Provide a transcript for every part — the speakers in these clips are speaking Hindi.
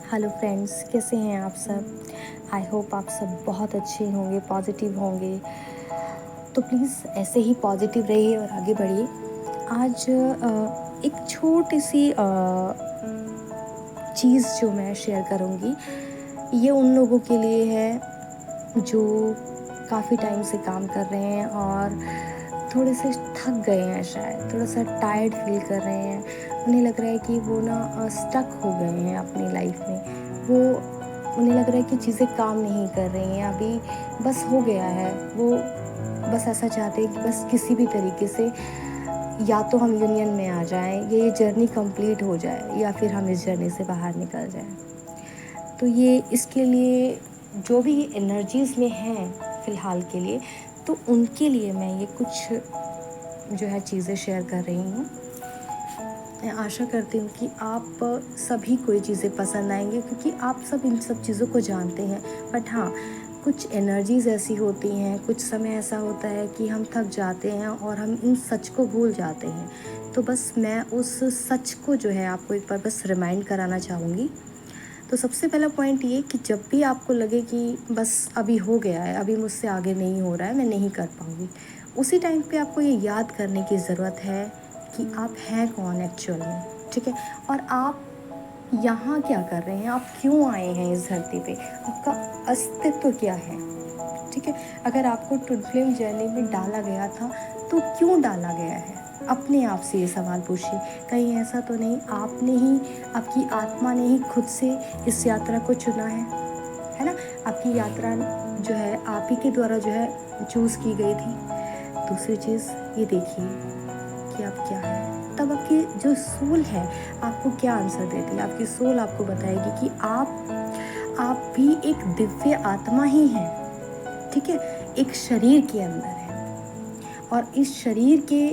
हेलो फ्रेंड्स, कैसे हैं आप सब। आई होप आप सब बहुत अच्छे होंगे, पॉजिटिव होंगे। तो प्लीज़ ऐसे ही पॉजिटिव रहिए और आगे बढ़िए। आज एक छोटी सी चीज़ जो मैं शेयर करूँगी, ये उन लोगों के लिए है जो काफ़ी टाइम से काम कर रहे हैं और थोड़े से थक गए हैं, शायद थोड़ा सा टायर्ड फील कर रहे हैं। उन्हें लग रहा है कि वो ना स्टक हो गए हैं अपनी लाइफ में। उन्हें लग रहा है कि चीज़ें काम नहीं कर रही हैं अभी, बस हो गया है। वो बस ऐसा चाहते हैं कि बस किसी भी तरीके से या तो हम यूनियन में आ जाएं, ये जर्नी कंप्लीट हो जाए, या फिर हम इस जर्नी से बाहर निकल जाएं। तो ये इसके लिए जो भी एनर्जीज़ में हैं फ़िलहाल के लिए, तो उनके लिए मैं ये कुछ जो है चीज़ें शेयर कर रही हूँ। मैं आशा करती हूँ कि आप सभी को ये चीज़ें पसंद आएंगी, क्योंकि आप सब इन सब चीज़ों को जानते हैं। बट हाँ, कुछ एनर्जीज़ ऐसी होती हैं, कुछ समय ऐसा होता है कि हम थक जाते हैं और हम इन सच को भूल जाते हैं। तो बस मैं उस सच को जो है आपको एक बार बस रिमाइंड कराना चाहूँगी। तो सबसे पहला पॉइंट ये कि जब भी आपको लगे कि बस अभी हो गया है, अभी मुझसे आगे नहीं हो रहा है, मैं नहीं कर पाऊँगी, उसी टाइम पे आपको ये याद करने की ज़रूरत है कि आप हैं कौन एक्चुअल में। ठीक है, और आप यहाँ क्या कर रहे हैं, आप क्यों आए हैं इस धरती पे, आपका अस्तित्व क्या है। ठीक है, अगर आपको ट्विन फ्लेम जर्नी में डाला गया था, तो क्यों डाला गया है, अपने आप से ये सवाल पूछिए। कहीं ऐसा तो नहीं आपने ही, आपकी आत्मा ने ही खुद से इस यात्रा को चुना है ना। आपकी यात्रा जो है आप ही के द्वारा जो है चूज़ की गई थी। दूसरी चीज़ ये देखिए कि आप क्या हैं। तब आपकी जो सोल है आपको क्या आंसर देती है। आपकी सोल आपको बताएगी कि आप भी एक दिव्य आत्मा ही हैं। ठीक है, एक शरीर के अंदर है, और इस शरीर के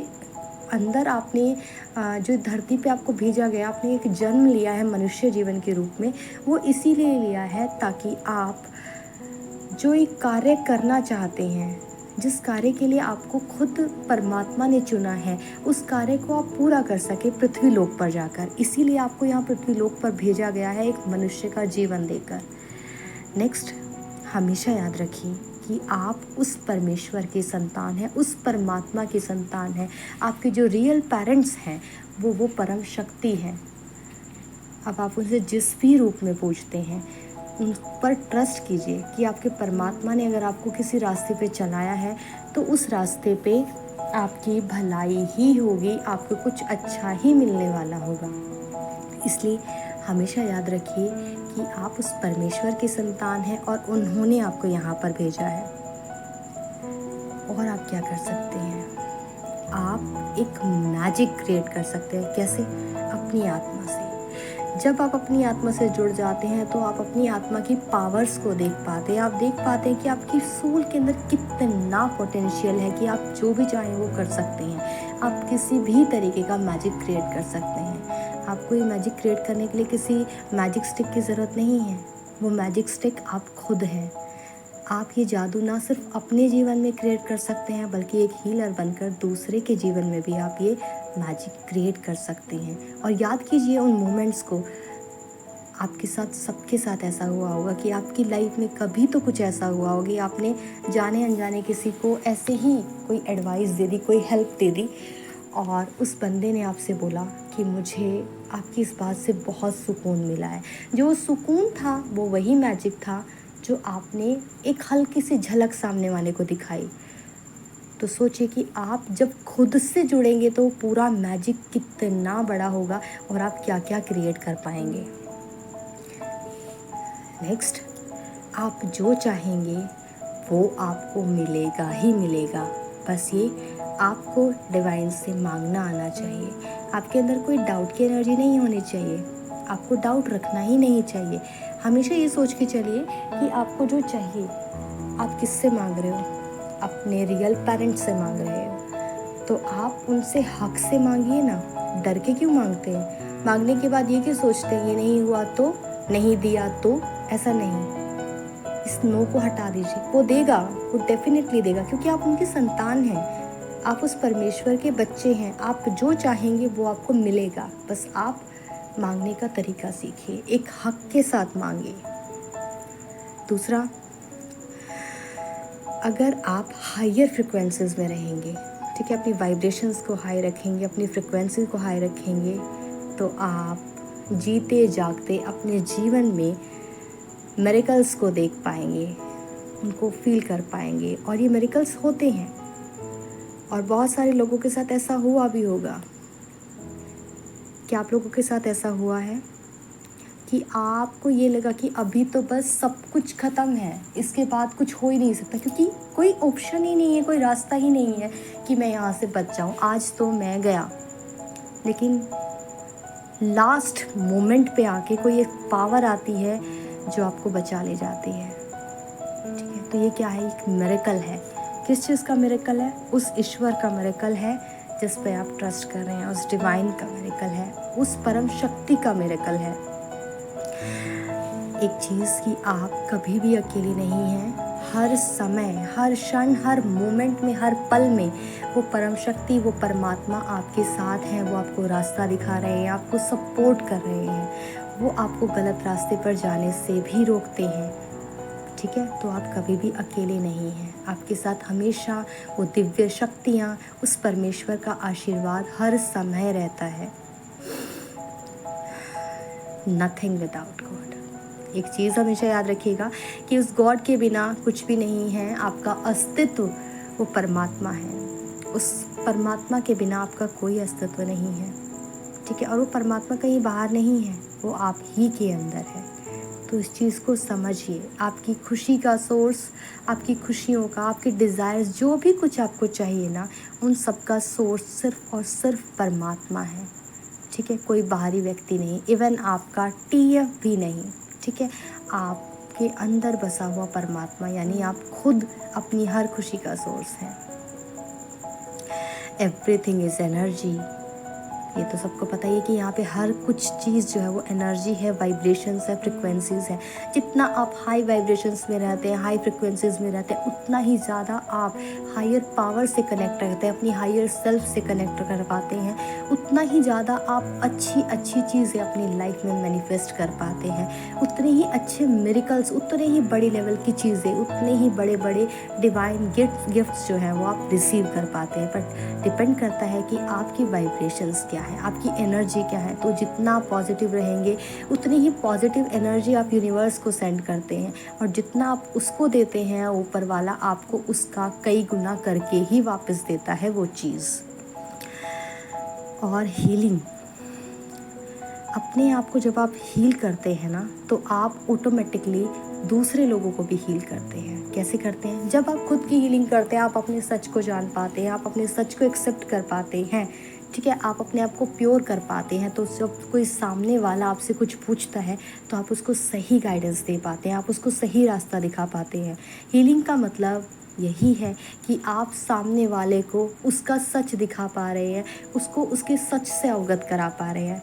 अंदर आपने जो धरती पे आपको भेजा गया, आपने एक जन्म लिया है मनुष्य जीवन के रूप में। वो इसीलिए लिया है ताकि आप जो एक कार्य करना चाहते हैं, जिस कार्य के लिए आपको खुद परमात्मा ने चुना है, उस कार्य को आप पूरा कर सके पृथ्वी लोक पर जाकर। इसीलिए आपको यहाँ पृथ्वी लोक पर भेजा गया है, एक मनुष्य का जीवन देकर। नेक्स्ट, हमेशा याद रखिए कि आप उस परमेश्वर की संतान हैं, उस परमात्मा की संतान हैं। आपके जो रियल पेरेंट्स हैं वो परम शक्ति हैं। अब आप उनसे जिस भी रूप में पूछते हैं, उन पर ट्रस्ट कीजिए कि आपके परमात्मा ने अगर आपको किसी रास्ते पे चलाया है, तो उस रास्ते पे आपकी भलाई ही होगी, आपको कुछ अच्छा ही मिलने वाला होगा। इसलिए हमेशा याद रखिए कि आप उस परमेश्वर की संतान हैं और उन्होंने आपको यहाँ पर भेजा है। और आप क्या कर सकते हैं, आप एक मैजिक क्रिएट कर सकते हैं। कैसे? अपनी आत्मा से। जब आप अपनी आत्मा से जुड़ जाते हैं तो आप अपनी आत्मा की पावर्स को देख पाते हैं। आप देख पाते हैं कि आपकी सोल के अंदर कितना पोटेंशियल है कि आप जो भी चाहें वो कर सकते हैं। आप किसी भी तरीके का मैजिक क्रिएट कर सकते हैं। आपको ये मैजिक क्रिएट करने के लिए किसी मैजिक स्टिक की ज़रूरत नहीं है। वो मैजिक स्टिक आप खुद हैं। आप ये जादू ना सिर्फ अपने जीवन में क्रिएट कर सकते हैं, बल्कि एक हीलर बनकर दूसरे के जीवन में भी आप ये मैजिक क्रिएट कर सकते हैं। और याद कीजिए उन मोमेंट्स को। आपके साथ, सबके साथ ऐसा हुआ होगा कि आपकी लाइफ में कभी तो कुछ ऐसा हुआ होगा कि आपने जाने अनजाने किसी को ऐसे ही कोई एडवाइस दे दी, कोई हेल्प दे दी, और उस बंदे ने आपसे बोला कि मुझे आपकी इस बात से बहुत सुकून मिला है। जो सुकून था वो वही मैजिक था जो आपने एक हल्की सी झलक सामने वाले को दिखाई। तो सोचिए कि आप जब खुद से जुड़ेंगे तो पूरा मैजिक कितना बड़ा होगा और आप क्या क्या क्रिएट कर पाएंगे। नेक्स्ट, आप जो चाहेंगे वो आपको मिलेगा ही मिलेगा। बस ये आपको डिवाइन से मांगना आना चाहिए। आपके अंदर कोई डाउट की एनर्जी नहीं होनी चाहिए। आपको डाउट रखना ही नहीं चाहिए। हमेशा ये सोच के चलिए कि आपको जो चाहिए, आप किससे मांग रहे हो? अपने रियल पेरेंट्स से मांग रहे हो, तो आप उनसे हक से मांगिए ना। डर के क्यों मांगते हैं? मांगने के बाद ये क्यों सोचते हैं ये नहीं हुआ तो, नहीं दिया तो? ऐसा नहीं। इस नो को हटा दीजिए। वो देगा, वो डेफिनेटली देगा, क्योंकि आप उनकी संतान हैं। आप उस परमेश्वर के बच्चे हैं। आप जो चाहेंगे वो आपको मिलेगा। बस आप मांगने का तरीका सीखिए, एक हक के साथ मांगिए। दूसरा, अगर आप हायर फ्रिक्वेंसीज में रहेंगे, ठीक है, अपनी वाइब्रेशंस को हाई रखेंगे, अपनी फ्रिक्वेंसी को हाई रखेंगे, तो आप जीते जागते अपने जीवन में मिरेकल्स को देख पाएंगे, उनको फील कर पाएंगे। और ये मिरेकल्स होते हैं और बहुत सारे लोगों के साथ ऐसा हुआ भी होगा। क्या आप लोगों के साथ ऐसा हुआ है कि आपको ये लगा कि अभी तो बस सब कुछ ख़त्म है, इसके बाद कुछ हो ही नहीं सकता, क्योंकि कोई ऑप्शन ही नहीं है, कोई रास्ता ही नहीं है कि मैं यहाँ से बच जाऊँ, आज तो मैं गया। लेकिन लास्ट मोमेंट पे आके कोई एक पावर आती है जो आपको बचा ले जाती है, ठीक है। तो ये क्या है? एक मिरेकल है। किस चीज़ का मिरेकल है? उस ईश्वर का मिरेकल है जिस पे आप ट्रस्ट कर रहे हैं, उस डिवाइन का मिरेकल है, उस परम शक्ति का मिरेकल है। एक चीज़ कि आप कभी भी अकेले नहीं हैं। हर समय, हर क्षण, हर मोमेंट में, हर पल में वो परम शक्ति, वो परमात्मा आपके साथ हैं। वो आपको रास्ता दिखा रहे हैं, आपको सपोर्ट कर रहे हैं, वो आपको गलत रास्ते पर जाने से भी रोकते हैं, ठीक है। तो आप कभी भी अकेले नहीं हैं, आपके साथ हमेशा वो दिव्य शक्तियाँ, उस परमेश्वर का आशीर्वाद हर समय रहता है। Nothing without God. एक चीज़ हमेशा याद रखिएगा कि उस गॉड के बिना कुछ भी नहीं है। आपका अस्तित्व वो परमात्मा है, उस परमात्मा के बिना आपका कोई अस्तित्व नहीं है, ठीक है। और वो परमात्मा कहीं बाहर नहीं है, वो आप ही के अंदर है। तो इस चीज़ को समझिए। आपकी खुशी का सोर्स, आपकी खुशियों का, आपके डिज़ायर्स, जो भी कुछ आपको चाहिए ना, उन सब का सोर्स सिर्फ और सिर्फ परमात्मा है, ठीक है। कोई बाहरी व्यक्ति नहीं, इवन आपका टीएफ भी नहीं, ठीक है। आपके अंदर बसा हुआ परमात्मा, यानी आप खुद अपनी हर खुशी का सोर्स हैं। Everything is energy. ये तो सबको पता ही है कि यहाँ पे हर कुछ चीज़ जो है वो एनर्जी है, वाइब्रेशंस है, फ्रिक्वेंसीज़ है। जितना आप हाई वाइब्रेशंस में रहते हैं, हाई फ्रिक्वेंसीज़ में रहते हैं, उतना ही ज़्यादा आप हायर पावर से कनेक्ट करते हैं, अपनी हायर सेल्फ से कनेक्ट कर पाते हैं। उतना ही ज़्यादा आप अच्छी अच्छी चीज़ें अपनी लाइफ में मैनिफेस्ट कर पाते हैं। उतने ही अच्छे मिरेकल्स, उतने ही बड़ी लेवल की चीज़ें, उतने ही बड़े बड़े डिवाइन गिफ्ट्स जो हैं वो आप रिसीव कर पाते हैं। बट डिपेंड करता है कि आपकी वाइब्रेशंस क्या है, आपकी एनर्जी क्या है। तो जितना पॉजिटिव रहेंगे, उतनी ही पॉजिटिव एनर्जी आप यूनिवर्स को सेंड करते हैं, और जितना आप उसको देते हैं, ऊपर वाला आपको उसका कई गुना करके ही वापस देता है वो चीज़। और हीलिंग, अपने आप को जब आप हील करते हैं ना, तो आप ऑटोमेटिकली दूसरे लोगों को भी हील करते हैं। कैसे करते हैं? जब आप खुद की हीलिंग करते हैं, आप अपने सच को जान पाते हैं, आप अपने सच को एक्सेप्ट कर पाते हैं, ठीक है, आप अपने आप को प्योर कर पाते हैं। तो जब कोई सामने वाला आपसे कुछ पूछता है, तो आप उसको सही गाइडेंस दे पाते हैं, आप उसको सही रास्ता दिखा पाते हैं। हीलिंग का मतलब यही है कि आप सामने वाले को उसका सच दिखा पा रहे हैं, उसको उसके सच से अवगत करा पा रहे हैं,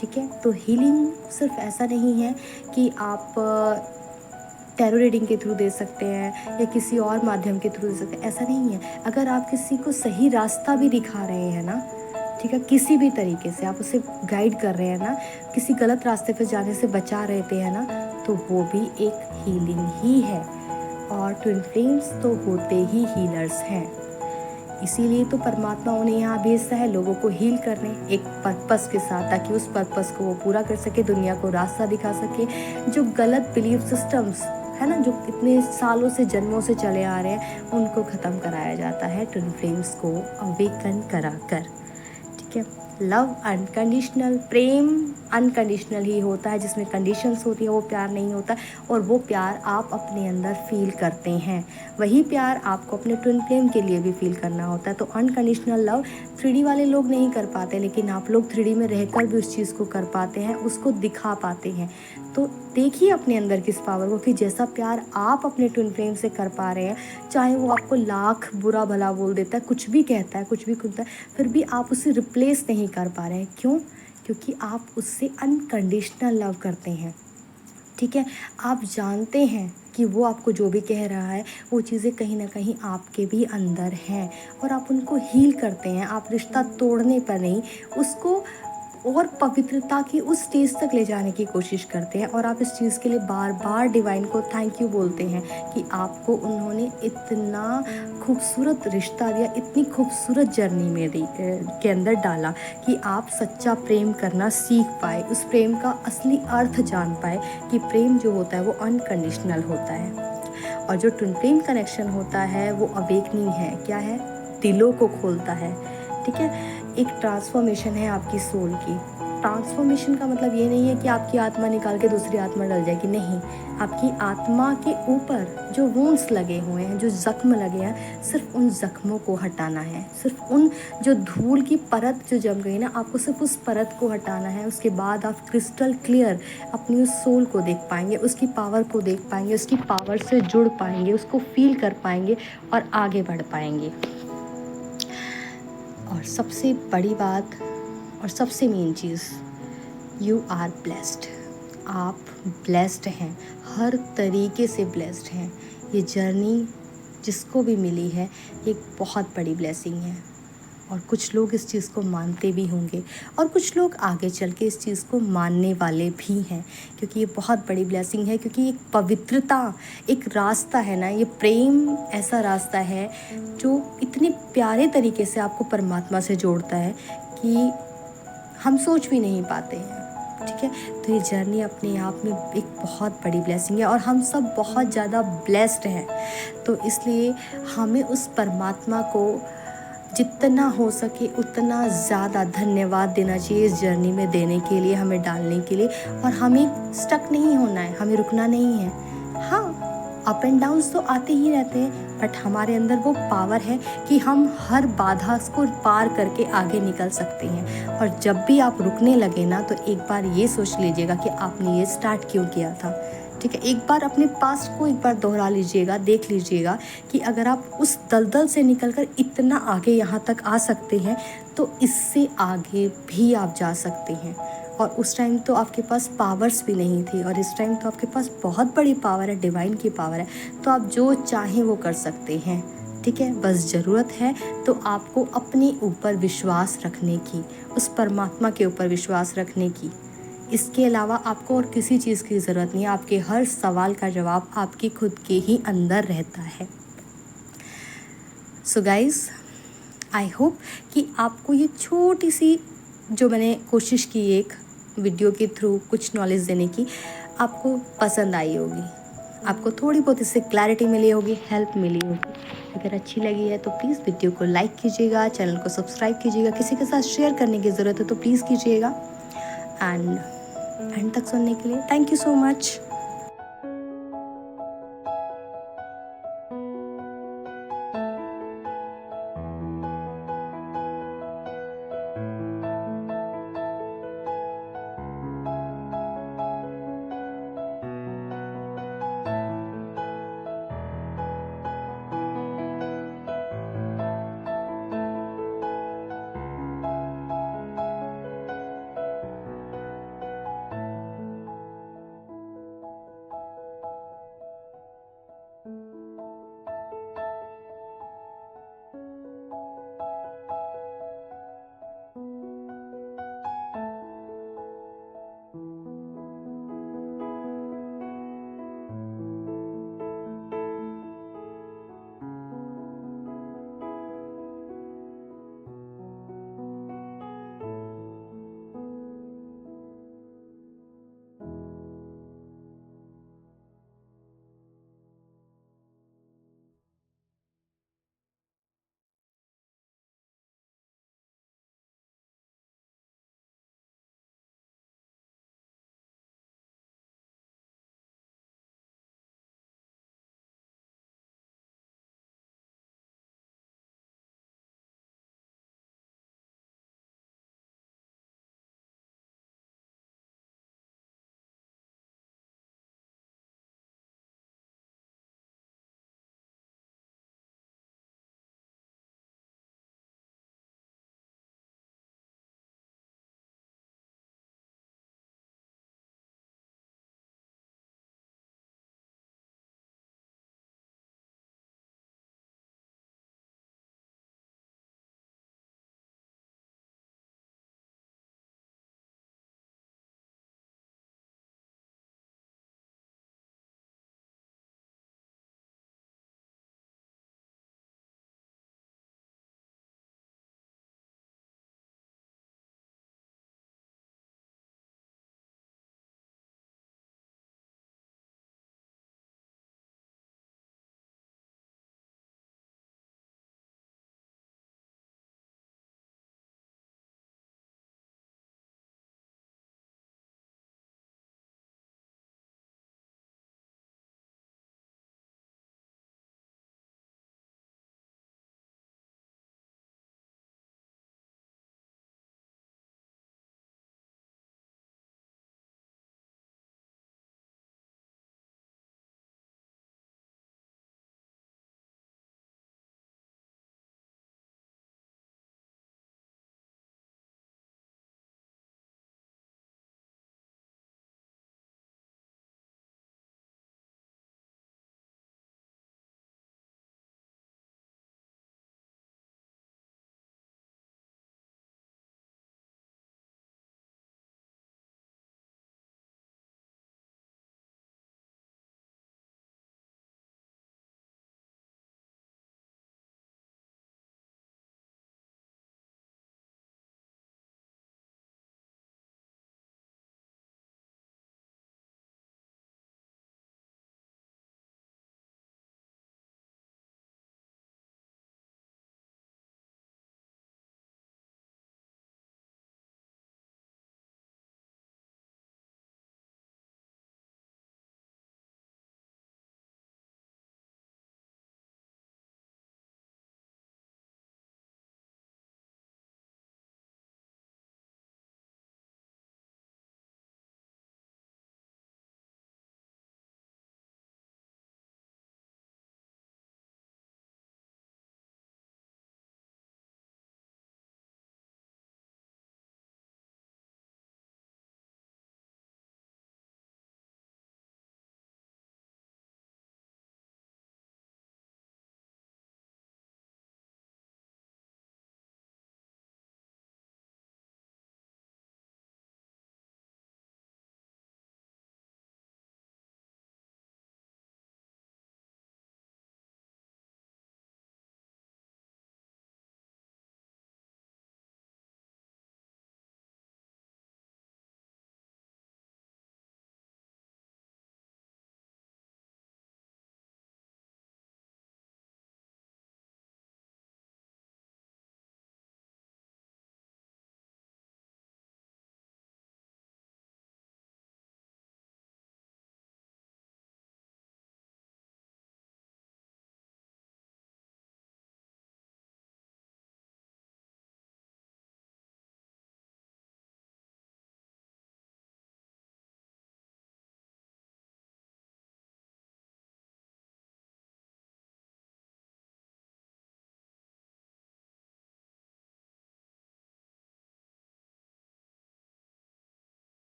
ठीक है। तो हीलिंग सिर्फ ऐसा नहीं है कि आप टैरो रीडिंग के थ्रू दे सकते हैं या किसी और माध्यम के थ्रू दे सकते हैं, ऐसा नहीं है। अगर आप किसी को सही रास्ता भी दिखा रहे हैं ना, ठीक है, किसी भी तरीके से आप उसे गाइड कर रहे हैं ना, किसी गलत रास्ते पर जाने से बचा रहते हैं ना, तो वो भी एक हीलिंग ही है। और ट्विन फ्लेम्स तो होते ही हीलर्स हैं, इसीलिए तो परमात्मा उन्हें यहाँ भेजता है लोगों को हील करने, एक पर्पस के साथ, ताकि उस पर्पस को वो पूरा कर सके, दुनिया को रास्ता दिखा सके। जो गलत बिलीफ सिस्टम्स है ना, जो इतने सालों से, जन्मों से चले आ रहे हैं, उनको ख़त्म कराया जाता है ट्विन फ्लेम्स को अवेकन करा कर, ठीक है। लव अनकंडीशनल, प्रेम अनकंडीशनल ही होता है, जिसमें कंडीशंस होती है वो प्यार नहीं होता। और वो प्यार आप अपने अंदर फील करते हैं, वही प्यार आपको अपने ट्विन फ्लेम के लिए भी फील करना होता है। तो अनकंडीशनल लव 3D वाले लोग नहीं कर पाते, लेकिन आप लोग 3D में रहकर भी उस चीज़ को कर पाते हैं, उसको दिखा पाते हैं। तो देखिए अपने अंदर किस पावर को, कि जैसा प्यार आप अपने ट्विन फ्लेम से कर पा रहे हैं, चाहे वो आपको लाख बुरा भला बोल देता है, कुछ भी कहता है, कुछ भी करता है, फिर भी आप उसे रिप्लेस नहीं कर पा रहे हैं। क्यों? क्योंकि आप उससे अनकंडीशनल लव करते हैं, ठीक है। आप जानते हैं कि वो आपको जो भी कह रहा है, वो चीज़ें कहीं ना कहीं आपके भी अंदर हैं, और आप उनको हील करते हैं। आप रिश्ता तोड़ने पर नहीं, उसको और पवित्रता की उस स्टेज तक ले जाने की कोशिश करते हैं, और आप इस चीज़ के लिए बार बार डिवाइन को थैंक यू बोलते हैं कि आपको उन्होंने इतना खूबसूरत रिश्ता दिया, इतनी खूबसूरत जर्नी में के अंदर डाला कि आप सच्चा प्रेम करना सीख पाए, उस प्रेम का असली अर्थ जान पाए कि प्रेम जो होता है वो अनकंडीशनल होता है। और जो ट्विन फ्लेम कनेक्शन होता है वो अवेकनिंग है, क्या है, दिलों को खोलता है, ठीक है। एक ट्रांसफॉर्मेशन है आपकी सोल की। ट्रांसफॉर्मेशन का मतलब ये नहीं है कि आपकी आत्मा निकाल के दूसरी आत्मा डल जाएगी, नहीं। आपकी आत्मा के ऊपर जो वुंड्स लगे हुए हैं, जो जख्म लगे हैं, सिर्फ उन जख्मों को हटाना है, सिर्फ उन जो धूल की परत जो जम गई ना, आपको सिर्फ उस परत को हटाना है। उसके बाद आप क्रिस्टल क्लियर अपनी उस सोल को देख पाएंगे, उसकी पावर को देख पाएंगे, उसकी पावर से जुड़ पाएंगे, उसको फील कर पाएंगे और आगे बढ़ पाएंगे। और सबसे बड़ी बात और सबसे मेन चीज़, यू आर ब्लेस्ड। आप ब्लेस्ड हैं, हर तरीके से ब्लेस्ड हैं। ये जर्नी जिसको भी मिली है एक बहुत बड़ी ब्लेसिंग है, और कुछ लोग इस चीज़ को मानते भी होंगे और कुछ लोग आगे चल के इस चीज़ को मानने वाले भी हैं, क्योंकि ये बहुत बड़ी ब्लेसिंग है। क्योंकि एक पवित्रता, एक रास्ता है ना, ये प्रेम ऐसा रास्ता है जो इतने प्यारे तरीके से आपको परमात्मा से जोड़ता है कि हम सोच भी नहीं पाते हैं, ठीक है। तो ये जर्नी अपने आप में एक बहुत बड़ी ब्लेसिंग है, और हम सब बहुत ज़्यादा ब्लेस्ड हैं। तो इसलिए हमें उस परमात्मा को जितना हो सके उतना ज़्यादा धन्यवाद देना चाहिए इस जर्नी में देने के लिए, हमें डालने के लिए। और हमें स्टक नहीं होना है, हमें रुकना नहीं है। हाँ, अप एंड डाउन्स तो आते ही रहते हैं, बट हमारे अंदर वो पावर है कि हम हर बाधा को पार करके आगे निकल सकते हैं। और जब भी आप रुकने लगे ना, तो एक बार ये सोच लीजिएगा कि आपने ये स्टार्ट क्यों किया था, ठीक है। एक बार अपने पास्ट को एक बार दोहरा लीजिएगा, देख लीजिएगा कि अगर आप उस दलदल से निकलकर इतना आगे यहाँ तक आ सकते हैं, तो इससे आगे भी आप जा सकते हैं। और उस टाइम तो आपके पास पावर्स भी नहीं थी, और इस टाइम तो आपके पास बहुत बड़ी पावर है, डिवाइन की पावर है। तो आप जो चाहें वो कर सकते हैं, ठीक है। बस ज़रूरत है तो आपको अपने ऊपर विश्वास रखने की, उस परमात्मा के ऊपर विश्वास रखने की। इसके अलावा आपको और किसी चीज़ की ज़रूरत नहीं है। आपके हर सवाल का जवाब आपके खुद के ही अंदर रहता है। सो गाइज़, आई होप कि आपको ये छोटी सी जो मैंने कोशिश की एक वीडियो के थ्रू कुछ नॉलेज देने की, आपको पसंद आई होगी, आपको थोड़ी बहुत इससे क्लैरिटी मिली होगी, हेल्प मिली होगी। अगर अच्छी लगी है तो प्लीज़ वीडियो को लाइक कीजिएगा, चैनल को सब्सक्राइब कीजिएगा, किसी के साथ शेयर करने की ज़रूरत है तो प्लीज़ कीजिएगा। एंड तक सुनने के लिए थैंक यू सो मच।